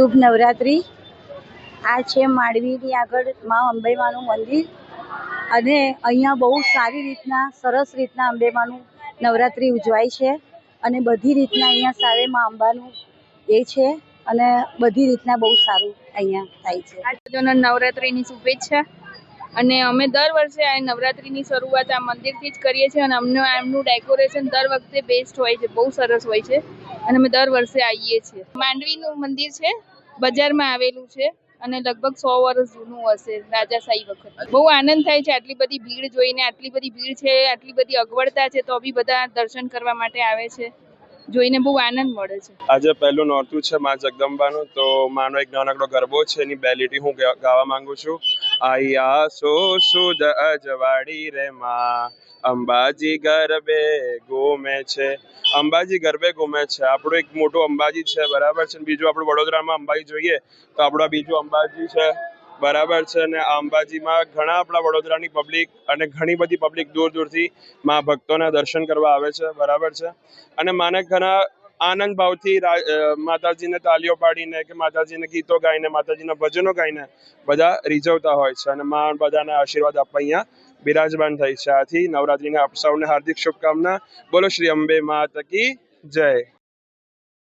શુભ નવરાત્રિ। આ છે માંડવીની આગળ મા અંબેમાનું મંદિર અને અહીંયા બહુ સારી રીતના સરસ રીતના અંબેમાનું નવરાત્રિ ઉજવાય છે અને બધી રીતના અહીંયા સારે મા અંબાનું એ છે અને બધી રીતના બહુ સારું અહીંયા થાય છે। આજના નવરાત્રિની શુભેચ્છા અને અમે દર વર્ષે આ નવરાત્રિની શરૂઆત આ મંદિરથી જ કરીએ છીએ અને અમને એમનું ડેકોરેશન દર વખતે બેસ્ટ હોય છે, બહુ સરસ હોય છે અને અમે દર વર્ષે આવીએ છીએ। માંડવીનું મંદિર છે, બજારમાં આવેલું છે અને લગભગ 100 વર્ષ જૂનું હશે, રાજાશાહી વખત। બહુ આનંદ થાય છે આટલી બધી ભીડ જોઈને। આટલી બધી ભીડ છે, આટલી બધી અગવડતા છે તો બી બધા દર્શન કરવા માટે આવે છે, જોઈને બહુ આનંદ મળે છે। આજે પહેલું નોરતું છે મા જગદંબાનું, તો માનો એક નાનકડો ગરબો છે, એની બે લીટી હું ગાવા માંગુ છું। આયા સો સુદ અજવાડી રે માં, અંબાજી ગરબે ઘૂમે છે। અંબાજી ગરબે ઘૂમે છે, આપણું એક મોટું અંબાજી છે, બરાબર છે। બીજું આપણું વડોદરામાં અંબાજી જોઈએ તો આપણું બીજું અંબાજી છે, બરાબર છે। અને આ અંબાજીમાં ઘણા આપણા વડોદરાની પબ્લિક અને ઘણી બધી પબ્લિક દૂર દૂરથી મા ભક્તોના દર્શન કરવા આવે છે, બરાબર છે। અને માને ઘણા આનંદ ભાવથી માતાજીને તાલીઓ પાડીને કે માતાજીને ગીતો ગાઈને, માતાજીના ભજનો ગાઈને બધા રીઝવતા હોય છે અને મા બધાને આશીર્વાદ આપવા અહીંયા બિરાજમાન થઈ છે। આથી નવરાત્રિના આપ સૌને હાર્દિક શુભકામના। બોલો શ્રી અંબે માત કી જય।